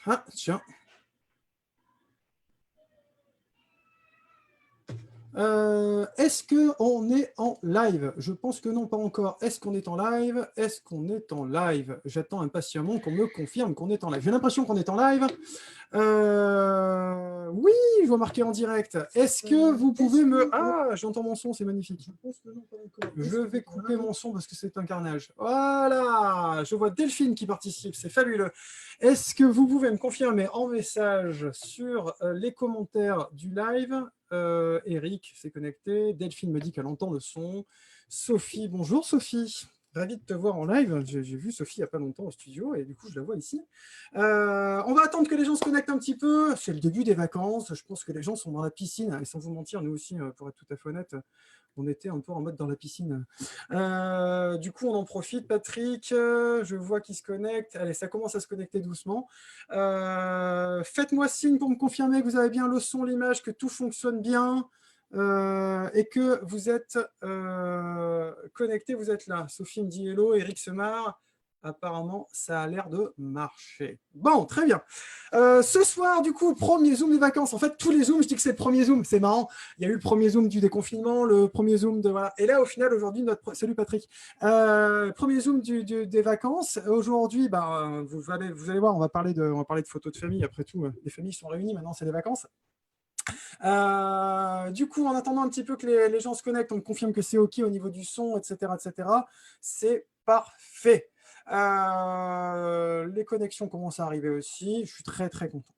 Ah, tiens. Est-ce qu'on est en live? Je pense que non, pas encore. Est-ce qu'on est en live? Est-ce qu'on est en live? J'attends impatiemment qu'on me confirme qu'on est en live. J'ai l'impression qu'on est en live. Oui, je vois marqué en direct. Est-ce que vous pouvez me... Ah, j'entends mon son, c'est magnifique. Je vais couper mon son parce que c'est un carnage. Voilà, je vois Delphine qui participe, c'est fabuleux. Est-ce que vous pouvez me confirmer en message sur les commentaires du live? Eric s'est connecté. Delphine me dit qu'elle entend le son. Sophie, bonjour Sophie. Ravi de te voir en live. J'ai vu Sophie il n'y a pas longtemps au studio et du coup, je la vois ici. On va attendre que les gens se connectent un petit peu. C'est le début des vacances. Je pense que les gens sont dans la piscine. Et sans vous mentir, nous aussi, pour être tout à fait honnête, on était un peu en mode dans la piscine. Du coup, on en profite. Patrick, je vois qu'il se connecte. Allez, ça commence à se connecter doucement. Faites-moi signe pour me confirmer que vous avez bien le son, l'image, que tout fonctionne bien. Et que vous êtes connecté, vous êtes là. Sophie me dit hello, Eric se marre. Apparemment, ça a l'air de marcher. Bon, très bien. Ce soir, du coup, premier Zoom des vacances. En fait, tous les Zooms, je dis que c'est le premier Zoom. C'est marrant. Il y a eu le premier Zoom du déconfinement, le premier Zoom de... Voilà. Et là, au final, aujourd'hui, notre... Salut Patrick. Premier Zoom des vacances. Aujourd'hui, bah, vous allez voir, on va parler de photos de famille. Après tout, les familles sont réunies. Maintenant, c'est les vacances. Du coup, en attendant un petit peu que les gens se connectent, on me confirme que c'est OK au niveau du son, etc. etc. C'est parfait. Les connexions commencent à arriver aussi. Je suis très, très content.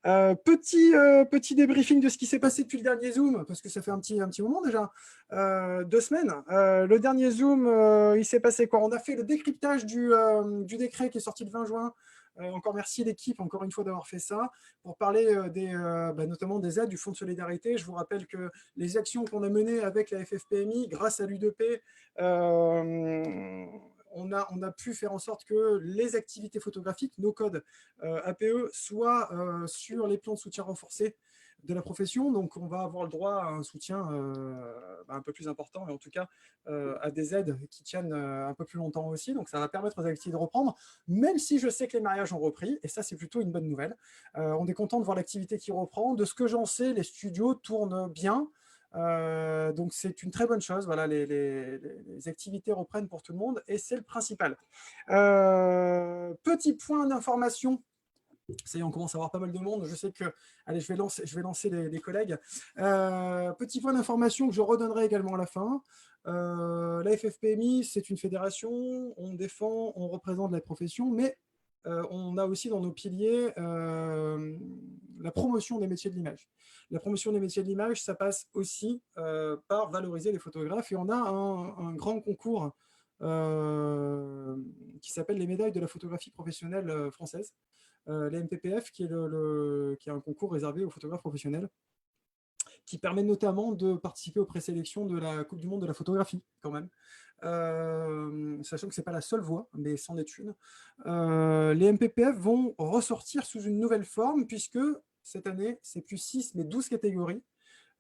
Petit débriefing de ce qui s'est passé depuis le dernier Zoom, parce que ça fait un petit moment déjà, 2 semaines. Le dernier Zoom, il s'est passé quoi? On a fait le décryptage du décret qui est sorti le 20 juin. Encore merci l'équipe, encore une fois, d'avoir fait ça, pour parler notamment des aides du Fonds de solidarité. Je vous rappelle que les actions qu'on a menées avec la FFPMI, grâce à l'U2P, on a pu faire en sorte que les activités photographiques, nos codes APE, soient sur les plans de soutien renforcés de la profession. Donc, on va avoir le droit à un soutien un peu plus important, et en tout cas à des aides qui tiennent un peu plus longtemps aussi. Donc, ça va permettre aux activités de reprendre, même si je sais que les mariages ont repris, et ça, c'est plutôt une bonne nouvelle. On est content de voir l'activité qui reprend. De ce que j'en sais, les studios tournent bien. Donc c'est une très bonne chose. Voilà, les activités reprennent pour tout le monde et c'est le principal. Petit point d'information. Ça y est, on commence à avoir pas mal de monde. Je sais que, allez, je vais lancer les collègues. Petit point d'information que je redonnerai également à la fin. La FFPMI, c'est une fédération. On défend, on représente la profession, mais on a aussi dans nos piliers la promotion des métiers de l'image. La promotion des métiers de l'image, ça passe aussi par valoriser les photographes. Et on a un grand concours qui s'appelle les médailles de la photographie professionnelle française. Les MPPF, qui est un concours réservé aux photographes professionnels, qui permet notamment de participer aux présélections de la Coupe du Monde de la photographie, quand même. Sachant que ce n'est pas la seule voie, mais c'en est une. Les MPPF vont ressortir sous une nouvelle forme, puisque cette année, c'est plus 6, mais 12 catégories.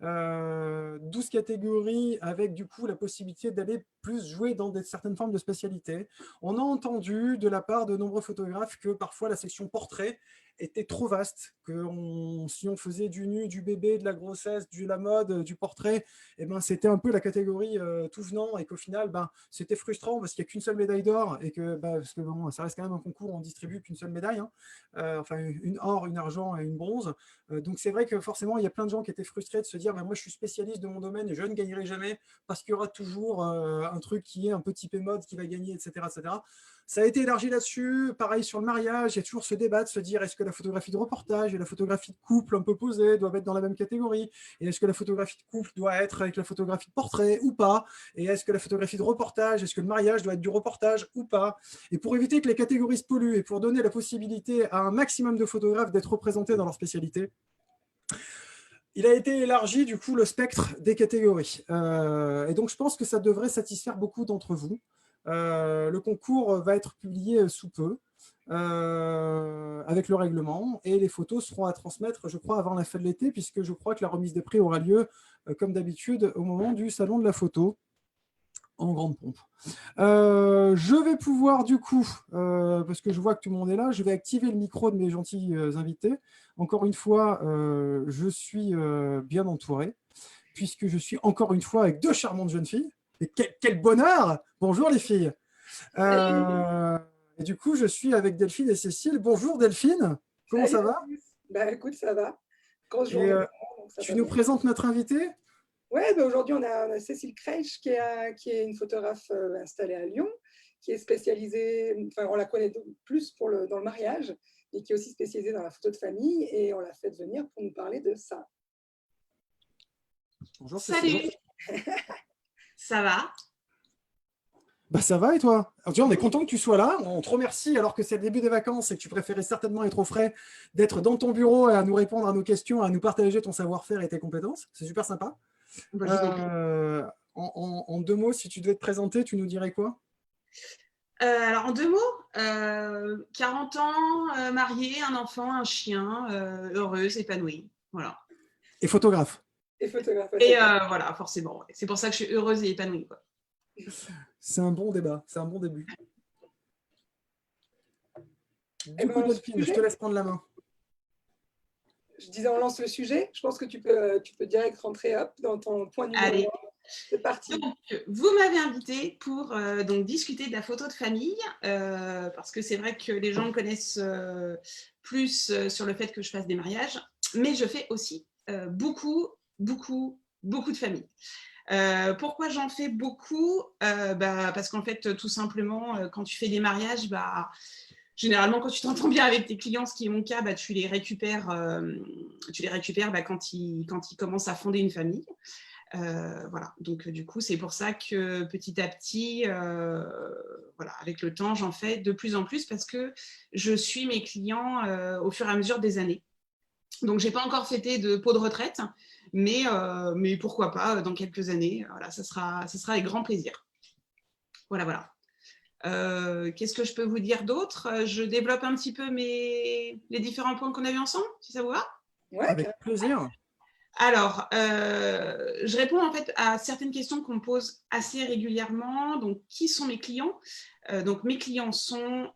12 catégories avec du coup la possibilité d'aller plus jouer dans certaines formes de spécialité. On a entendu de la part de nombreux photographes que parfois la section portrait était trop vaste, que si on faisait du nu, du bébé, de la grossesse, de la mode, du portrait, eh ben, c'était un peu la catégorie tout venant et qu'au final, c'était frustrant parce qu'il n'y a qu'une seule médaille d'or et que, parce que bon, ça reste quand même un concours, on ne distribue qu'une seule médaille, hein. Enfin une or, une argent et une bronze. Donc c'est vrai que forcément, il y a plein de gens qui étaient frustrés de se dire moi je suis spécialiste de mon domaine et je ne gagnerai jamais parce qu'il y aura toujours un truc qui est un peu typé mode qui va gagner, etc., etc. Ça a été élargi là-dessus. Pareil sur le mariage, il y a toujours ce débat de se dire est-ce que la photographie de reportage et la photographie de couple un peu posée doivent être dans la même catégorie, et est-ce que la photographie de couple doit être avec la photographie de portrait ou pas, et est-ce que la photographie de reportage, est-ce que le mariage doit être du reportage ou pas. Et pour éviter que les catégories se polluent et pour donner la possibilité à un maximum de photographes d'être représentés dans leur spécialité, il a été élargi du coup le spectre des catégories. Et donc je pense que ça devrait satisfaire beaucoup d'entre vous. Le concours va être publié sous peu avec le règlement, et les photos seront à transmettre, je crois, avant la fin de l'été, puisque je crois que la remise des prix aura lieu, comme d'habitude, au moment du salon de la photo en grande pompe. Je vais pouvoir du coup, parce que je vois que tout le monde est là, je vais activer le micro de mes gentils invités. Encore une fois, je suis bien entouré, puisque je suis encore une fois avec deux charmantes jeunes filles. Et quel bonheur! Bonjour les filles. Et du coup, je suis avec Delphine et Cécile. Bonjour Delphine, comment ça va? Bah, écoute, ça va. Grosse Et journée, donc ça tu va nous bien. présentes notre invitée? Ouais, bah, aujourd'hui, on a Cécile Kreisch qui est une photographe installée à Lyon, qui est spécialisée, enfin, on la connaît plus dans le mariage, et qui est aussi spécialisée dans la photo de famille, et on l'a fait venir pour nous parler de ça. Bonjour Cécile. Salut, ça va? Bah ça va et toi? Alors, tu vois, on est content que tu sois là. On te remercie alors que c'est le début des vacances et que tu préférais certainement être au frais, d'être dans ton bureau et à nous répondre à nos questions, à nous partager ton savoir-faire et tes compétences. C'est super sympa. Bah, je vous en prie. En deux mots, si tu devais te présenter, tu nous dirais quoi? Alors, en deux mots, 40 ans, mariée, un enfant, un chien, heureuse, épanouie. Voilà. Et photographe. Et photographe, Et voilà, forcément. Ouais. C'est pour ça que je suis heureuse et épanouie. Quoi. C'est un bon débat, c'est un bon début. Eh Du ben, coup, Delphine, je te laisse prendre la main. je disais, on lance le sujet. Je pense que tu peux direct rentrer dans ton point numéro Allez. 1. C'est parti. Donc, vous m'avez invité pour donc, discuter de la photo de famille, parce que c'est vrai que les gens me connaissent plus sur le fait que je fasse des mariages, mais je fais aussi beaucoup de familles. Pourquoi j'en fais beaucoup? Parce qu'en fait, tout simplement, quand tu fais des mariages, généralement, quand tu t'entends bien avec tes clients, ce qui est mon cas, tu les récupères, quand ils commencent à fonder une famille. Voilà, donc du coup, c'est pour ça que petit à petit, voilà, avec le temps, j'en fais de plus en plus parce que je suis mes clients au fur et à mesure des années. Donc, je n'ai pas encore fêté de pot de retraite, mais pourquoi pas dans quelques années. Voilà, ça sera avec grand plaisir. Voilà, voilà. Qu'est-ce que je peux vous dire d'autre? Je développe un petit peu les différents points qu'on a vus ensemble, si ça vous va? Ouais, Avec plaisir. Alors, je réponds en fait à certaines questions qu'on me pose assez régulièrement. Donc, qui sont mes clients? Donc, mes clients sont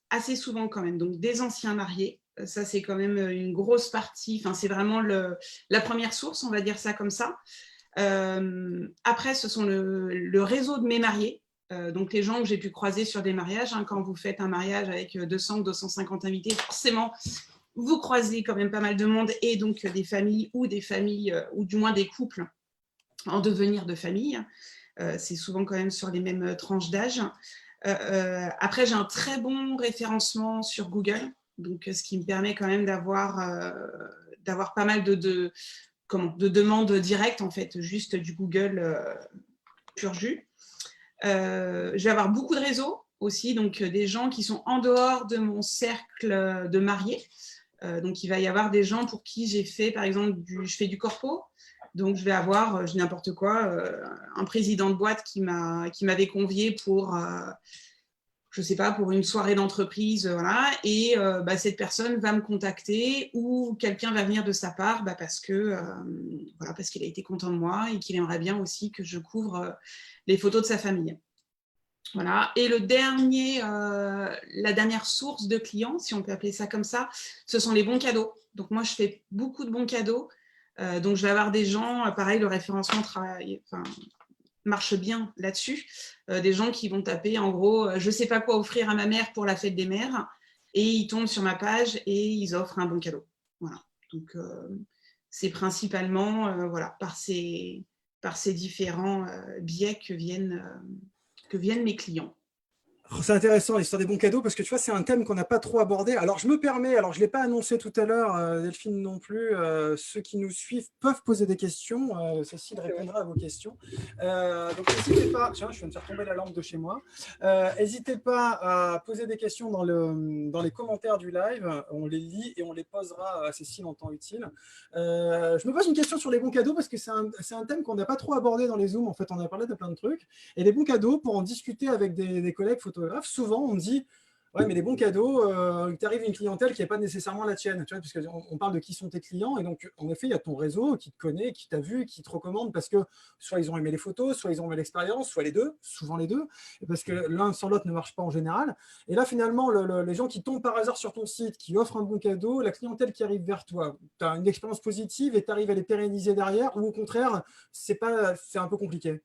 assez souvent quand même donc, des anciens mariés. Ça, c'est quand même une grosse partie. Enfin, c'est vraiment la première source, on va dire ça comme ça. Après, ce sont le réseau de mes mariés. Donc, les gens que j'ai pu croiser sur des mariages. Hein, quand vous faites un mariage avec 200 ou 250 invités, forcément, vous croisez quand même pas mal de monde et donc des familles ou du moins des couples en devenir de famille. C'est souvent quand même sur les mêmes tranches d'âge. Après, j'ai un très bon référencement sur Google, donc ce qui me permet quand même d'avoir pas mal de demandes directes, en fait, juste du Google pur jus. Je vais avoir beaucoup de réseaux aussi, donc des gens qui sont en dehors de mon cercle de mariés. Donc, il va y avoir des gens pour qui j'ai fait, par exemple, je fais du corpo. Donc, je vais avoir, je n'importe quoi, un président de boîte qui m'avait convié pour, je ne sais pas, pour une soirée d'entreprise, voilà. Et cette personne va me contacter ou quelqu'un va venir de sa part parce qu'il a été content de moi et qu'il aimerait bien aussi que je couvre les photos de sa famille. Voilà. Et la dernière source de clients, si on peut appeler ça comme ça, ce sont les bons cadeaux. Donc, moi, je fais beaucoup de bons cadeaux. Donc, je vais avoir des gens, pareil, le référencement marche bien là-dessus. Des gens qui vont taper, en gros, je ne sais pas quoi offrir à ma mère pour la fête des mères. Et ils tombent sur ma page et ils offrent un bon cadeau. Voilà. Donc, c'est principalement par ces différents biais que viennent mes clients. C'est intéressant l'histoire des bons cadeaux parce que tu vois, c'est un thème qu'on n'a pas trop abordé. Alors, je me permets, alors je ne l'ai pas annoncé tout à l'heure, Delphine non plus, ceux qui nous suivent peuvent poser des questions. Cécile répondra à vos questions. Donc, n'hésitez pas, tiens, je viens de faire tomber la lampe de chez moi. N'hésitez pas à poser des questions dans les commentaires du live. On les lit et on les posera à Cécile en temps utile. Je me pose une question sur les bons cadeaux parce que c'est un thème qu'on n'a pas trop abordé dans les Zooms. En fait, on a parlé de plein de trucs. Et les bons cadeaux, pour en discuter avec des collègues photographes, souvent on dit Ouais, mais les bons cadeaux, tu arrives à une clientèle qui n'est pas nécessairement la tienne, tu vois, puisqu'on on parle de qui sont tes clients. Et donc, en effet, il y a ton réseau qui te connaît, qui t'a vu, qui te recommande parce que soit ils ont aimé les photos, soit ils ont aimé l'expérience, soit les deux, souvent les deux, et parce que l'un sans l'autre ne marche pas en général. Et là, finalement, les gens qui tombent par hasard sur ton site, qui offrent un bon cadeau, la clientèle qui arrive vers toi, tu as une expérience positive et tu arrives à les pérenniser derrière, ou au contraire, c'est un peu compliqué.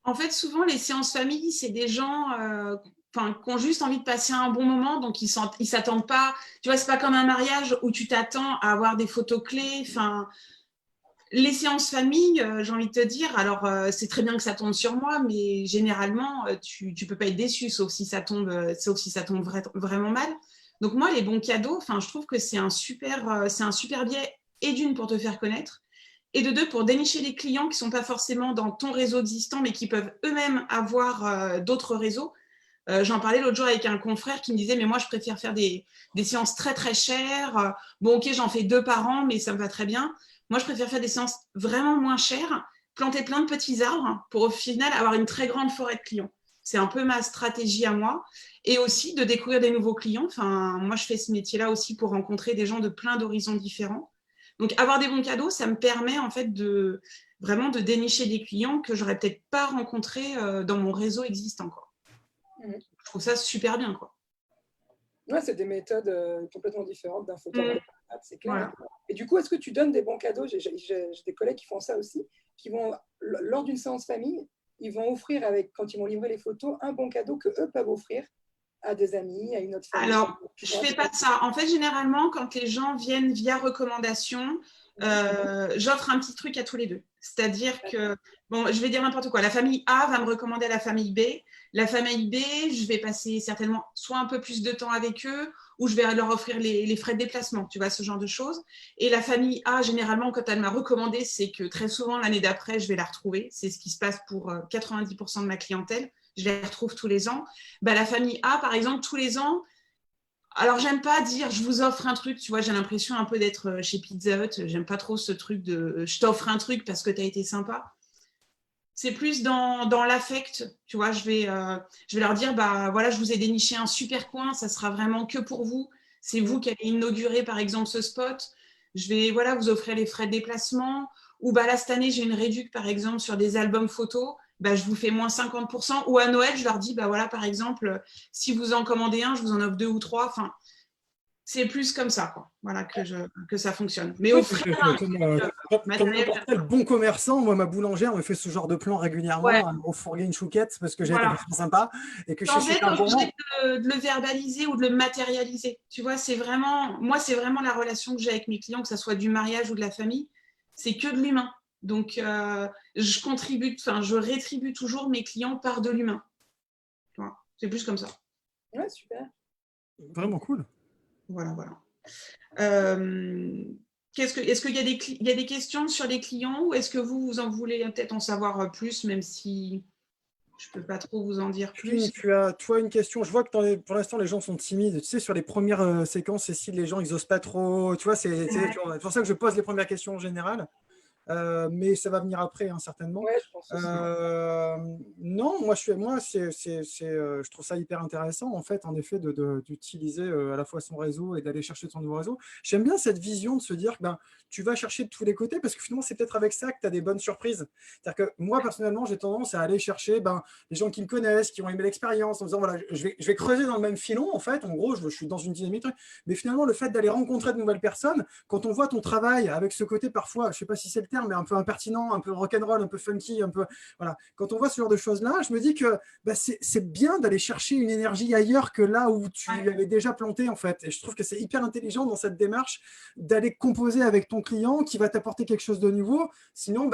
En fait, souvent, les séances famille, c'est des gens qui ont juste envie de passer un bon moment, donc ils ne s'attendent pas. Tu vois, c'est pas comme un mariage où tu t'attends à avoir des photos clés. Enfin, les séances famille, j'ai envie de te dire, alors c'est très bien que ça tombe sur moi, mais généralement, tu ne peux pas être déçu, sauf si ça tombe, vraiment mal. Donc moi, les bons cadeaux, je trouve que c'est c'est un super biais, et d'une, pour te faire connaître, et de deux, pour dénicher des clients qui ne sont pas forcément dans ton réseau existant, mais qui peuvent eux-mêmes avoir d'autres réseaux. J'en parlais l'autre jour avec un confrère qui me disait, mais moi, je préfère faire des séances très, très chères. Bon, ok, j'en fais 2 par an, mais ça me va très bien. Moi, je préfère faire des séances vraiment moins chères, planter plein de petits arbres pour au final avoir une très grande forêt de clients. C'est un peu ma stratégie à moi. Et aussi de découvrir des nouveaux clients. Moi, je fais ce métier-là aussi pour rencontrer des gens de plein d'horizons différents. Donc, avoir des bons cadeaux, ça me permet en fait vraiment de dénicher des clients que j'aurais peut-être pas rencontrés dans mon réseau existant, quoi. Je trouve ça super bien, quoi. Ouais, c'est des méthodes complètement différentes d'un photographe, c'est clair. Voilà. Et du coup, est-ce que tu donnes des bons cadeaux? J'ai des collègues qui font ça aussi, qui vont, lors d'une séance famille, ils vont offrir, quand ils vont livrer les photos, un bon cadeau que eux peuvent offrir à des amis, à une autre famille. Alors, je ne fais pas ça. En fait, généralement, quand les gens viennent via recommandation, j'offre un petit truc à tous les deux. C'est-à-dire que, bon, je vais dire n'importe quoi. La famille A va me recommander à la famille B. La famille B, je vais passer certainement soit un peu plus de temps avec eux, ou je vais leur offrir les frais de déplacement, tu vois, ce genre de choses. Et la famille A, généralement, quand elle m'a recommandé, c'est que très souvent, l'année d'après, je vais la retrouver. C'est ce qui se passe pour 90% de ma clientèle. Je les retrouve tous les ans. Bah, la famille A, par exemple, tous les ans, alors j'aime pas dire je vous offre un truc, tu vois, j'ai l'impression un peu d'être chez Pizza Hut, j'aime pas trop ce truc de je t'offre un truc parce que tu as été sympa. C'est plus dans l'affect, tu vois, je vais leur dire, bah voilà, je vous ai déniché un super coin, ça sera vraiment que pour vous. C'est vous qui allez inaugurer, par exemple, ce spot. Je vais, voilà, vous offrir les frais de déplacement. Ou bah là, cette année, j'ai une réduc, par exemple, sur des albums photos. Bah, je vous fais moins 50%. Ou à Noël, je leur dis, bah voilà, par exemple, si vous en commandez un, je vous en offre 2 ou 3. Enfin, c'est plus comme ça, quoi. Voilà, que ça fonctionne. Mais Ouais, offrir comme matériel, n'importe quel bon commerçant, moi, ma boulangère me fait ce genre de plan régulièrement, ouais, à me fourguer une chouquette parce que j'ai été voilà. très sympa et que je sais Sans que c'est être un obligé gourmand. de le verbaliser ou de le matérialiser. Tu vois, moi, c'est vraiment la relation que j'ai avec mes clients, que ce soit du mariage ou de la famille, c'est que de l'humain. Donc, je rétribue toujours mes clients par de l'humain. Voilà. C'est plus comme ça. Ouais, super. Vraiment cool. Voilà, voilà. Est-ce qu'il y a des questions sur les clients ou est-ce que vous en voulez peut-être en savoir plus, même si je ne peux pas trop vous en dire plus? Tu as, toi, une question. Je vois que pour l'instant, les gens sont timides. Tu sais, sur les premières séquences, Cécile, les gens, ils osent pas trop. Tu vois, c'est pour ça que je pose les premières questions en général. Mais ça va venir après, hein, certainement. Ouais, je pense aussi. Non, je trouve ça hyper intéressant, en fait, en effet, d'utiliser à la fois son réseau et d'aller chercher son nouveau réseau. J'aime bien cette vision de se dire que tu vas chercher de tous les côtés parce que finalement, c'est peut-être avec ça que tu as des bonnes surprises. C'est-à-dire que moi, personnellement, j'ai tendance à aller chercher les gens qui me connaissent, qui ont aimé l'expérience, en disant, voilà, je vais creuser dans le même filon, en fait. En gros, je suis dans une dynamique. Mais finalement, le fait d'aller rencontrer de nouvelles personnes, quand on voit ton travail avec ce côté parfois, je ne sais pas si c'est le terme, mais un peu impertinent, un peu rock'n'roll, un peu funky, un peu voilà. Quand on voit ce genre de choses-là, je me dis que c'est bien d'aller chercher une énergie ailleurs que là où tu avais déjà planté en fait. Et je trouve que c'est hyper intelligent dans cette démarche d'aller composer avec ton client qui va t'apporter quelque chose de nouveau. Sinon,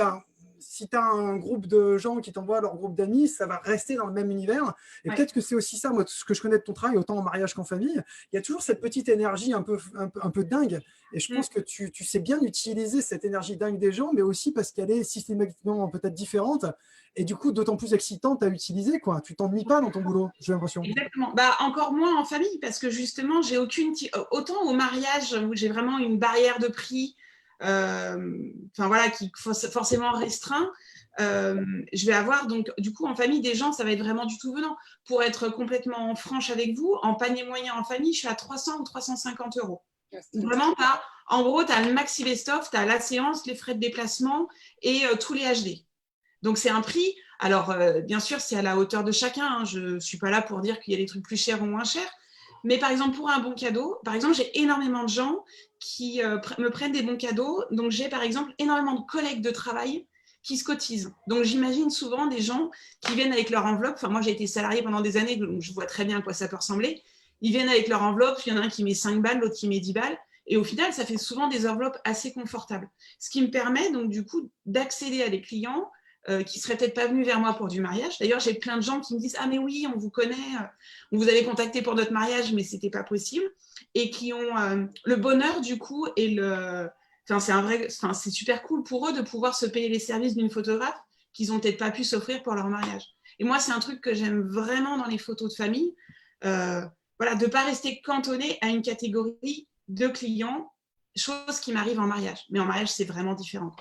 si tu as un groupe de gens qui t'envoient leur groupe d'amis, ça va rester dans le même univers. Et peut-être que c'est aussi ça, moi, ce que je connais de ton travail, autant en mariage qu'en famille. Il y a toujours cette petite énergie un peu dingue. Et je pense que tu sais bien utiliser cette énergie dingue des gens, mais aussi parce qu'elle est systématiquement peut-être différente. Et du coup, d'autant plus excitante à utiliser, quoi. Tu t'ennuies pas dans ton boulot, j'ai l'impression. Exactement. Bah, encore moins en famille, parce que justement, j'ai autant au mariage où j'ai vraiment une barrière de prix, voilà, qui forcément restreint. je vais avoir donc du coup en famille des gens, ça va être vraiment du tout venant. Pour être complètement franche avec vous, en panier moyen en famille, je suis à 300 ou 350 €. Vraiment, en gros, tu as le maxi best-of, tu as la séance, les frais de déplacement et tous les HD. Donc, c'est un prix. Alors, bien sûr, c'est à la hauteur de chacun. Hein. Je ne suis pas là pour dire qu'il y a des trucs plus chers ou moins chers. Mais par exemple, pour un bon cadeau, par exemple, j'ai énormément de gens qui me prennent des bons cadeaux. Donc, j'ai par exemple énormément de collègues de travail qui se cotisent. Donc, j'imagine souvent des gens qui viennent avec leur enveloppe. Enfin, moi, j'ai été salariée pendant des années, donc je vois très bien à quoi ça peut ressembler. Ils viennent avec leur enveloppe. Il y en a un qui met 5 balles, l'autre qui met 10 balles. Et au final, ça fait souvent des enveloppes assez confortables. Ce qui me permet donc du coup d'accéder à des clients qui ne seraient peut-être pas venus vers moi pour du mariage. D'ailleurs, j'ai plein de gens qui me disent « Ah mais oui, on vous connaît, on vous avait contacté pour notre mariage, mais ce n'était pas possible. » Et qui ont le bonheur du coup et le... Enfin, c'est super cool pour eux de pouvoir se payer les services d'une photographe qu'ils n'ont peut-être pas pu s'offrir pour leur mariage. Et moi, c'est un truc que j'aime vraiment dans les photos de famille. Voilà, de ne pas rester cantonné à une catégorie de clients, chose qui m'arrive en mariage. Mais en mariage, c'est vraiment différent.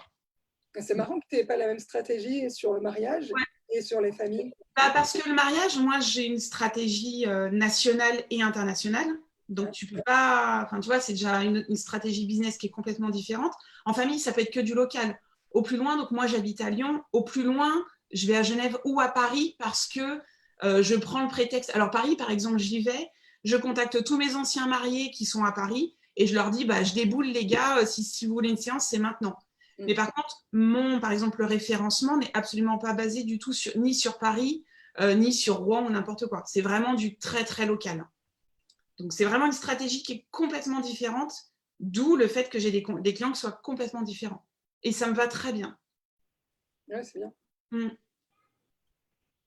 C'est marrant que tu n'aies pas la même stratégie sur le mariage et sur les familles. Parce que le mariage, moi, j'ai une stratégie nationale et internationale. Donc, tu peux pas... Enfin, tu vois, c'est déjà une stratégie business qui est complètement différente. En famille, ça peut être que du local. Au plus loin, donc moi, j'habite à Lyon. Au plus loin, je vais à Genève ou à Paris parce que je prends le prétexte. Alors, Paris, par exemple, j'y vais. Je contacte tous mes anciens mariés qui sont à Paris et je leur dis, bah, je déboule les gars, si vous voulez une séance, c'est maintenant. Mais par contre, par exemple, le référencement n'est absolument pas basé du tout ni sur Paris, ni sur Rouen ou n'importe quoi. C'est vraiment du très, très local. Donc, c'est vraiment une stratégie qui est complètement différente, d'où le fait que j'ai des clients qui soient complètement différents. Et ça me va très bien. Oui, c'est bien.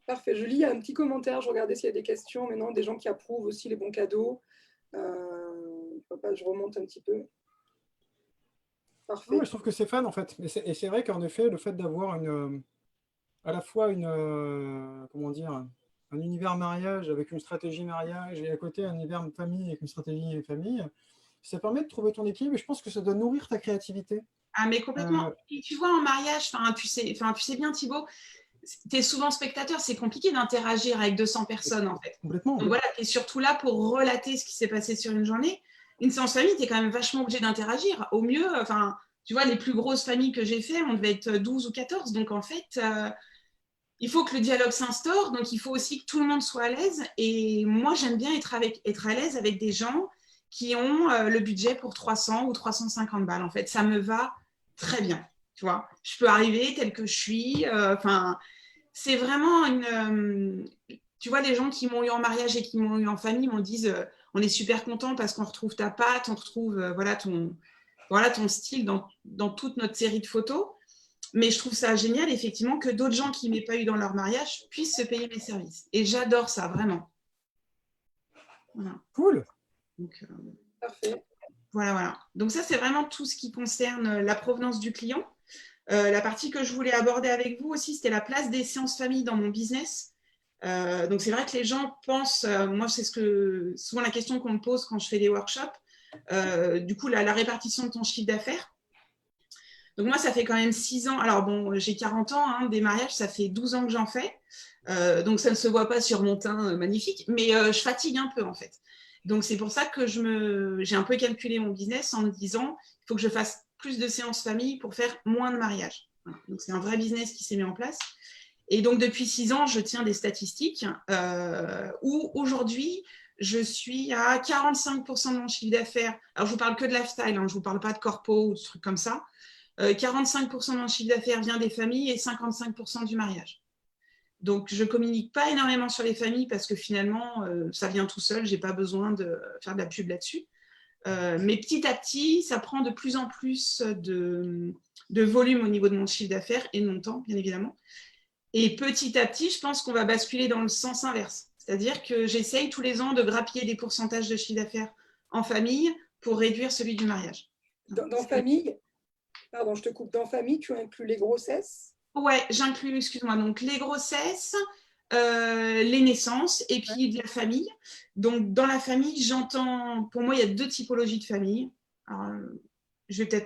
Parfait. Je lis un petit commentaire. Je regardais s'il y a des questions. Maintenant, des gens qui approuvent aussi les bons cadeaux. Je remonte un petit peu. Parfait. Non, je trouve que c'est fun en fait. Et c'est vrai qu'en effet, le fait d'avoir à la fois comment dire, un univers mariage avec une stratégie mariage et à côté un univers famille avec une stratégie famille, ça permet de trouver ton équilibre et je pense que ça doit nourrir ta créativité. Ah, mais complètement. Et tu vois, en mariage, tu sais bien, Thibaut, tu es souvent spectateur, c'est compliqué d'interagir avec 200 personnes en fait. Complètement. Donc voilà, tu es surtout là pour relater ce qui s'est passé sur une journée. Une séance famille, tu es quand même vachement obligé d'interagir. Au mieux, tu vois, les plus grosses familles que j'ai fait, on devait être 12 ou 14. Donc en fait, il faut que le dialogue s'instaure. Donc il faut aussi que tout le monde soit à l'aise. Et moi, j'aime bien être à l'aise avec des gens qui ont le budget pour 300 ou 350 balles. En fait, ça me va très bien. Tu vois, je peux arriver tel que je suis. C'est vraiment tu vois, les gens qui m'ont eu en mariage et qui m'ont eu en famille m'ont dit on est super content parce qu'on retrouve ta patte, on retrouve ton style dans toute notre série de photos. Mais je trouve ça génial, effectivement, que d'autres gens qui ne m'aient pas eu dans leur mariage puissent se payer mes services. Et j'adore ça, vraiment. Voilà. Cool. Donc, parfait. Voilà. Donc ça, c'est vraiment tout ce qui concerne la provenance du client. La partie que je voulais aborder avec vous aussi, c'était la place des séances famille dans mon business. Donc c'est vrai que les gens pensent, moi c'est souvent la question qu'on me pose quand je fais des workshops, du coup la répartition de ton chiffre d'affaires. Donc moi ça fait quand même 6 ans, alors bon j'ai 40 ans, hein, des mariages ça fait 12 ans que j'en fais, donc ça ne se voit pas sur mon teint magnifique, mais je fatigue un peu en fait. Donc c'est pour ça que j'ai un peu calculé mon business en me disant il faut que je fasse plus de séances famille pour faire moins de mariages. Voilà. Donc c'est un vrai business qui s'est mis en place. Et donc, depuis 6 ans, je tiens des statistiques où aujourd'hui, je suis à 45% de mon chiffre d'affaires. Alors, je ne vous parle que de lifestyle, hein, je ne vous parle pas de corpo ou de trucs comme ça. 45% de mon chiffre d'affaires vient des familles et 55% du mariage. Donc, je ne communique pas énormément sur les familles parce que finalement, ça vient tout seul. Je n'ai pas besoin de faire de la pub là-dessus. Mais petit à petit, ça prend de plus en plus de volume au niveau de mon chiffre d'affaires et de mon temps, bien évidemment. Et petit à petit, je pense qu'on va basculer dans le sens inverse. C'est-à-dire que j'essaye tous les ans de grappiller des pourcentages de chiffre d'affaires en famille pour réduire celui du mariage. Dans famille, pardon, je te coupe, dans famille, tu inclus les grossesses? Ouais, j'inclus, excuse-moi, donc les grossesses, les naissances et puis de la famille. Donc, dans la famille, pour moi, il y a 2 typologies de famille. Alors, je vais peut-être me